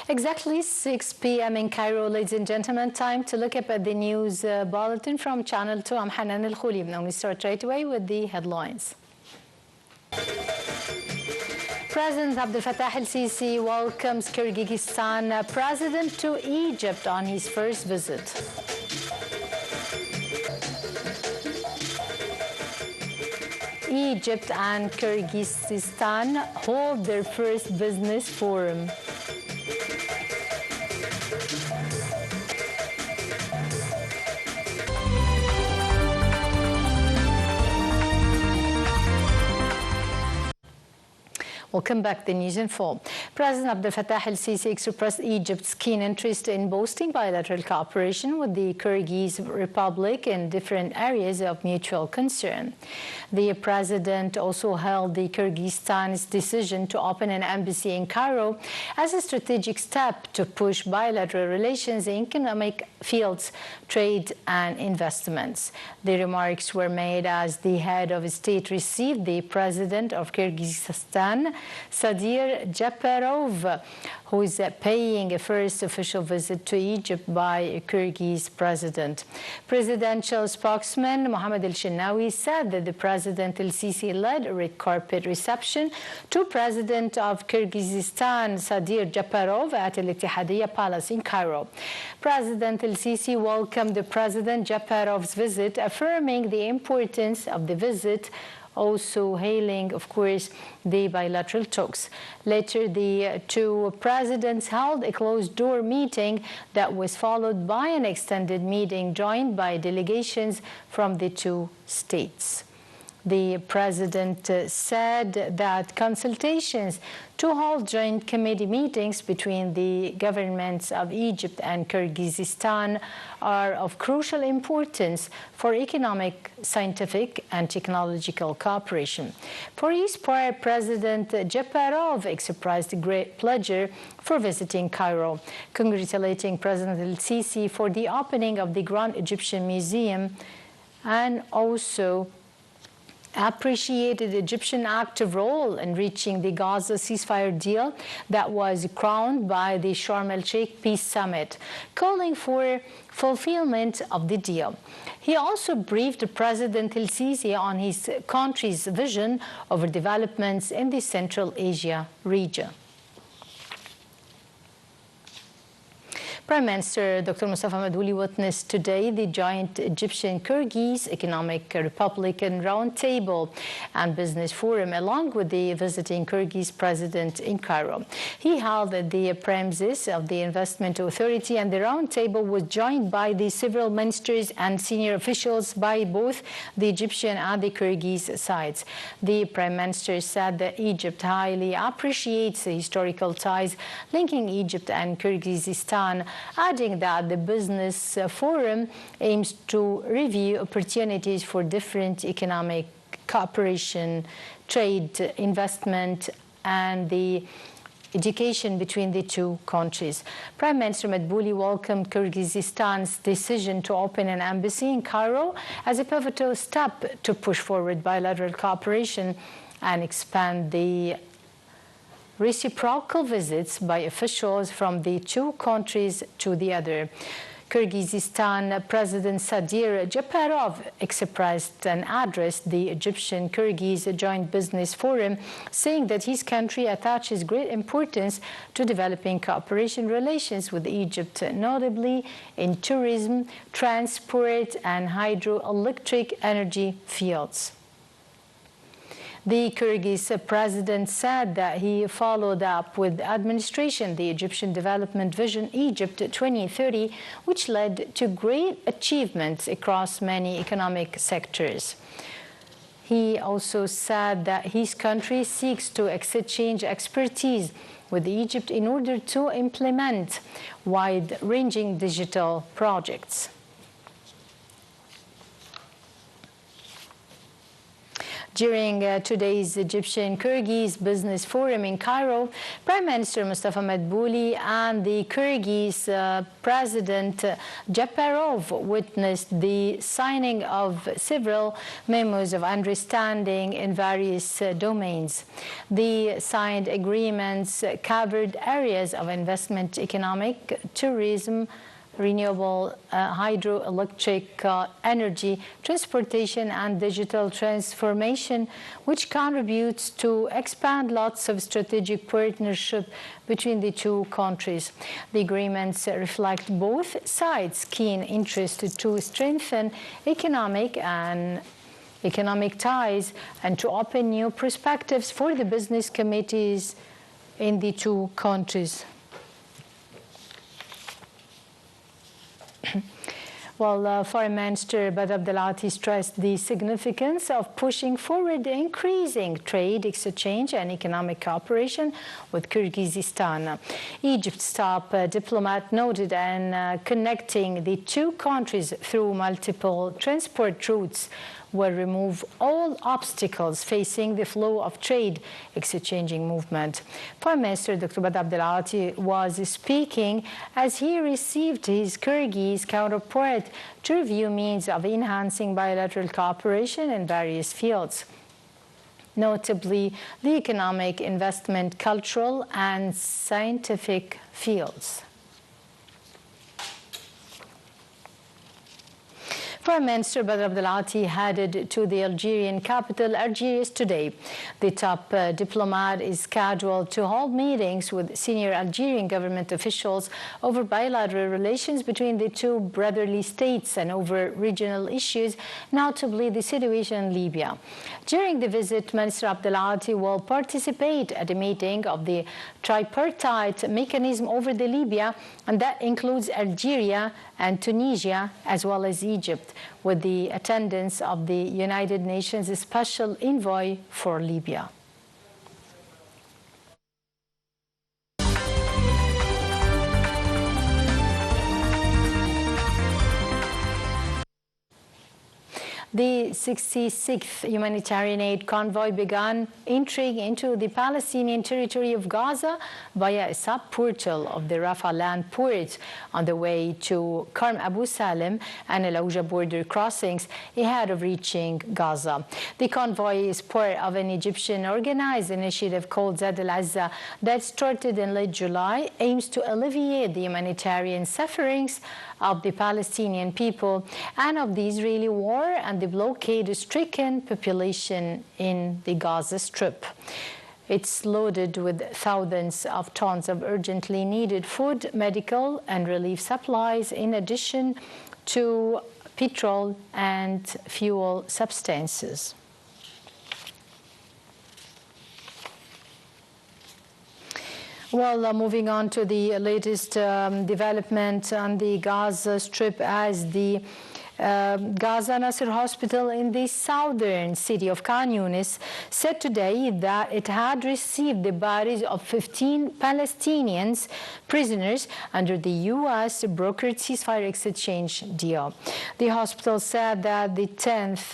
Exactly 6 p.m. in Cairo, ladies and gentlemen. Time to look up at the news bulletin from Channel 2. I'm Hanan Al-Khouli. Now we start right away with the headlines. President Abdel Fattah el-Sisi welcomes Kyrgyzstan president to Egypt on his first visit. Egypt and Kyrgyzstan hold their first business forum. Welcome back. The news in full. President Abdel Fattah el-Sisi expressed Egypt's keen interest in boosting bilateral cooperation with the Kyrgyz Republic in different areas of mutual concern. The president also hailed the Kyrgyzstan's decision to open an embassy in Cairo as a strategic step to push bilateral relations in economic fields, trade and investments. The remarks were made as the head of state received the president of Kyrgyzstan, Sadir Japarov, who is paying a first official visit to Egypt by a Kyrgyz president. Presidential spokesman Mohammed El-Shenawi said that the President El-Sisi led a red carpet reception to President of Kyrgyzstan, Sadir Japarov, at Al-Ittihadiyya Palace in Cairo. President El-Sisi welcomed the President Japarov's visit, affirming the importance of the visit, also hailing, of course, the bilateral talks. Later, the two presidents held a closed-door meeting that was followed by an extended meeting joined by delegations from the two states. The president said that consultations to hold joint committee meetings between the governments of Egypt and Kyrgyzstan are of crucial importance for economic, scientific, and technological cooperation. For his part, President Japarov expressed great pleasure for visiting Cairo, congratulating President El-Sisi for the opening of the Grand Egyptian Museum and also appreciated the Egyptian active role in reaching the Gaza ceasefire deal that was crowned by the Sharm el-Sheikh Peace Summit, calling for fulfillment of the deal. He also briefed President El-Sisi on his country's vision over developments in the Central Asia region. Prime Minister Dr. Mustafa Madbouli witnessed today the joint Egyptian-Kyrgyz Economic Republican Roundtable and Business Forum, along with the visiting Kyrgyz president in Cairo. He held at the premises of the Investment Authority, and the roundtable was joined by the several ministers and senior officials by both the Egyptian and the Kyrgyz sides. The Prime Minister said that Egypt highly appreciates the historical ties linking Egypt and Kyrgyzstan, adding that the business forum aims to review opportunities for different economic cooperation, trade, investment, and the education between the two countries. Prime Minister Madbouli welcomed Kyrgyzstan's decision to open an embassy in Cairo as a pivotal step to push forward bilateral cooperation and expand the reciprocal visits by officials from the two countries to the other. Kyrgyzstan President Sadir Japarov expressed and addressed the Egyptian-Kyrgyz Joint Business Forum, saying that his country attaches great importance to developing cooperation relations with Egypt, notably in tourism, transport, and hydroelectric energy fields. The Kyrgyz president said that he followed up with administration the Egyptian Development Vision Egypt 2030, which led to great achievements across many economic sectors. He also said that his country seeks to exchange expertise with Egypt in order to implement wide-ranging digital projects. During today's Egyptian-Kyrgyz Business Forum in Cairo, Prime Minister Mustafa Madbouli and the Kyrgyz President Japarov witnessed the signing of several memos of understanding in various domains. The signed agreements covered areas of investment, economic, tourism, renewable hydroelectric energy, transportation and digital transformation, which contributes to expand lots of strategic partnership between the two countries. The agreements reflect both sides' keen interest to strengthen economic ties and to open new perspectives for the business committees in the two countries. Well, Foreign Minister Badr Abdelati stressed the significance of pushing forward increasing trade, exchange and economic cooperation with Kyrgyzstan. Egypt's top diplomat noted in connecting the two countries through multiple transport routes will remove all obstacles facing the flow of trade exchanging movement. Prime Minister Dr. Badr Abdelati was speaking as he received his Kyrgyz counterpart to review means of enhancing bilateral cooperation in various fields, notably the economic, investment, cultural and scientific fields. Prime Minister Badr Abdelati headed to the Algerian capital, Algiers, today. The top diplomat is scheduled to hold meetings with senior Algerian government officials over bilateral relations between the two brotherly states and over regional issues, notably the situation in Libya. During the visit, Minister Abdelati will participate at a meeting of the tripartite mechanism over the Libya, and that includes Algeria and Tunisia, as well as Egypt, with the attendance of the United Nations Special Envoy for Libya. The 66th humanitarian aid convoy began entering into the Palestinian territory of Gaza via a sub-portal of the Rafah land port on the way to Karm Abu Salim and Al Auja border crossings ahead of reaching Gaza. The convoy is part of an Egyptian organized initiative called Zad al-Azza that started in late July, aims to alleviate the humanitarian sufferings of the Palestinian people and of the Israeli war and the blockade-stricken population in the Gaza Strip. It's loaded with thousands of tons of urgently needed food, medical and relief supplies, in addition to petrol and fuel substances. Well, moving on to the latest development on the Gaza Strip, as the Gaza Nasser Hospital in the southern city of Khan Yunis said today that it had received the bodies of 15 Palestinians prisoners under the U.S. brokered ceasefire exchange deal. The hospital said that the 10th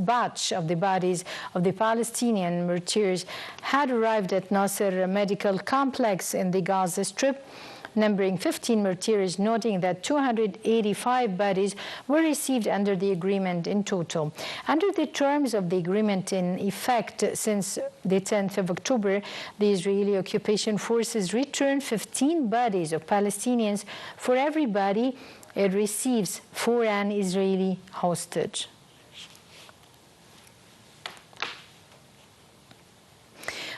batch of the bodies of the Palestinian martyrs had arrived at Nasser Medical Complex in the Gaza Strip, numbering 15 martyrs, noting that 285 bodies were received under the agreement in total. Under the terms of the agreement in effect since the 10th of October, the Israeli occupation forces returned 15 bodies of Palestinians for every body it receives for an Israeli hostage.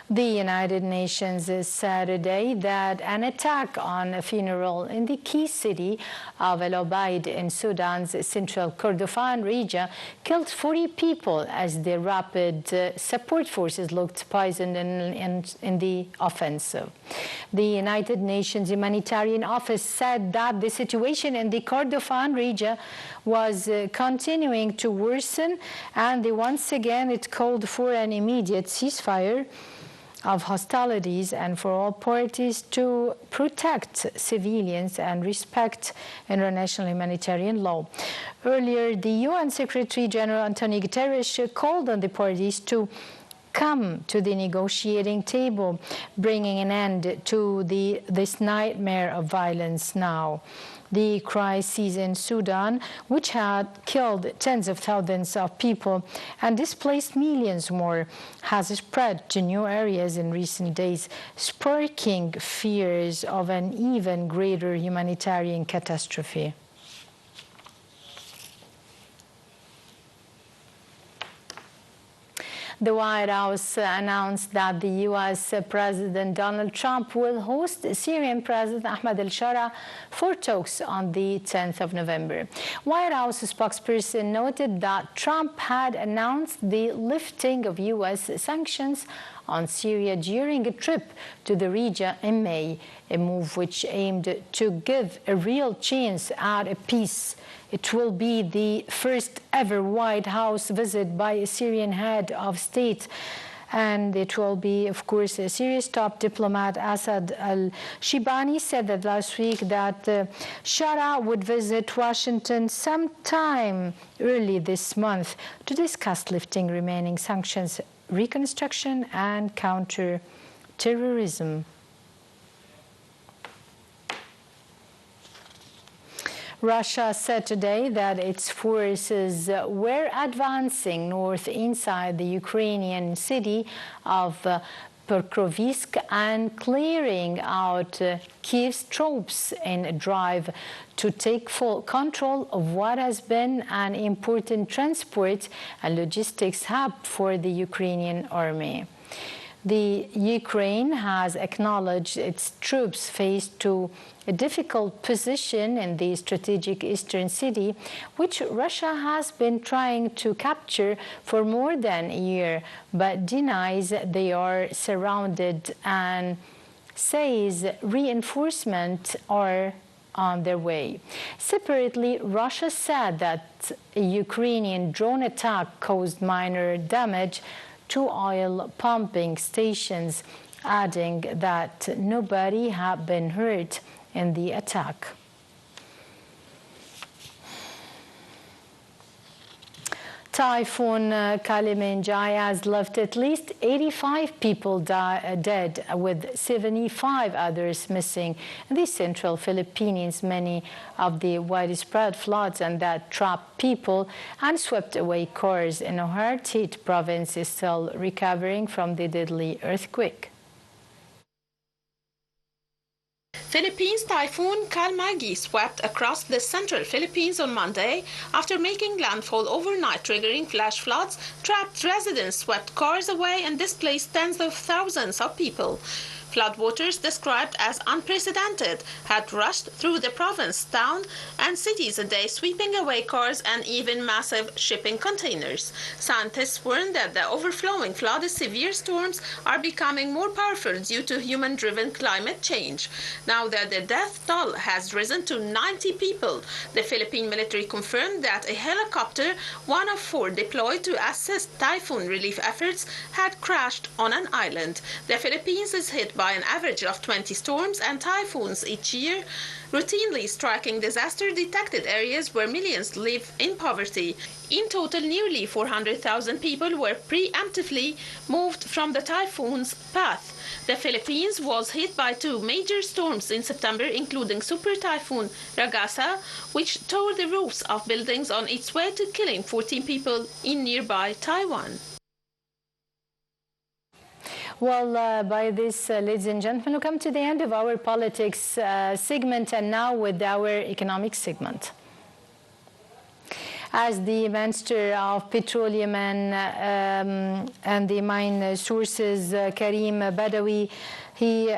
The United Nations said today that an attack on a funeral in the key city of El Obeid in Sudan's central Kordofan region killed 40 people as the rapid support forces looked poisoned in the offensive. The United Nations Humanitarian Office said that the situation in the Kordofan region was continuing to worsen, and once again it called for an immediate ceasefire of hostilities and for all parties to protect civilians and respect international humanitarian law. Earlier, the UN Secretary General Antonio Guterres called on the parties to come to the negotiating table, bringing an end to this nightmare of violence now. The crisis in Sudan, which had killed tens of thousands of people and displaced millions more, has spread to new areas in recent days, sparking fears of an even greater humanitarian catastrophe. The White House announced that the U.S. President Donald Trump will host Syrian President Ahmed al-Shara for talks on the 10th of November. White House spokesperson noted that Trump had announced the lifting of U.S. sanctions on Syria during a trip to the region in May, a move which aimed to give a real chance at a peace. It will be the first ever White House visit by a Syrian head of state, and it will be, of course, a Syria's top diplomat Asad al-Shibani said that last week that Shara would visit Washington sometime early this month to discuss lifting remaining sanctions, reconstruction, and counter-terrorism. Russia said today that its forces were advancing north inside the Ukrainian city of Pokrovsk and clearing out Kiev's troops in a drive to take full control of what has been an important transport and logistics hub for the Ukrainian army. The Ukraine has acknowledged its troops faced to a difficult position in the strategic eastern city, which Russia has been trying to capture for more than a year, but denies they are surrounded and says reinforcements are on their way. Separately, Russia said that a Ukrainian drone attack caused minor damage to oil pumping stations, adding that nobody had been hurt in the attack. Typhoon Kalimanjaro has left at least 85 people dead, with 75 others missing in the central Philippines. Many of the widespread floods and that trapped people and swept away cars in a hard-hit province is still recovering from the deadly earthquake. Philippines typhoon Kalmagi swept across the central Philippines on Monday after making landfall overnight, triggering flash floods, trapped residents, swept cars away, and displaced tens of thousands of people. Floodwaters, described as unprecedented, had rushed through the province, town, and cities a day, sweeping away cars and even massive shipping containers. Scientists warn that the overflowing flooded severe storms are becoming more powerful due to human-driven climate change. Now that the death toll has risen to 90 people, the Philippine military confirmed that a helicopter, one of 4 deployed to assist typhoon relief efforts, had crashed on an island. The Philippines is hit by an average of 20 storms and typhoons each year, routinely striking disaster-detected areas where millions live in poverty. In total, nearly 400,000 people were preemptively moved from the typhoon's path. The Philippines was hit by 2 major storms in September, including Super Typhoon Ragasa, which tore the roofs of buildings on its way to killing 14 people in nearby Taiwan. Well, by this, ladies and gentlemen, we come to the end of our politics segment, and now with our economic segment. As the Minister of Petroleum and the Mine Sources, Karim Badawi, he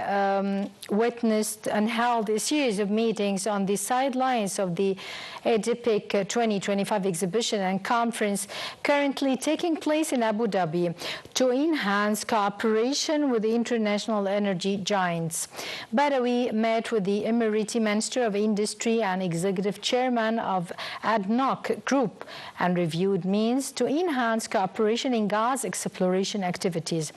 witnessed and held a series of meetings on the sidelines of the EDIPIC 2025 exhibition and conference currently taking place in Abu Dhabi to enhance cooperation with the international energy giants. Badawi met with the Emirati Minister of Industry and Executive Chairman of ADNOC Group and reviewed means to enhance cooperation in gas exploration activities.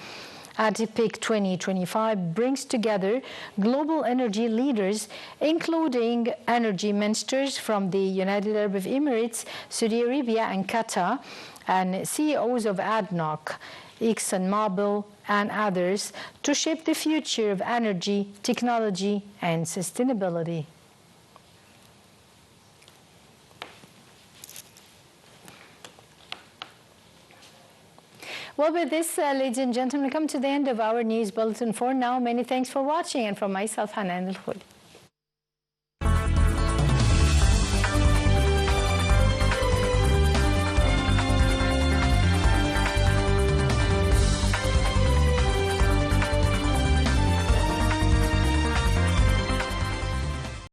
ADIPEC 2025 brings together global energy leaders, including energy ministers from the United Arab Emirates, Saudi Arabia, and Qatar, and CEOs of ADNOC, ExxonMobil, and others, to shape the future of energy, technology, and sustainability. Well, with this, ladies and gentlemen, we come to the end of our news bulletin for now. Many thanks for watching, and from myself, Hanan Al-Khoury.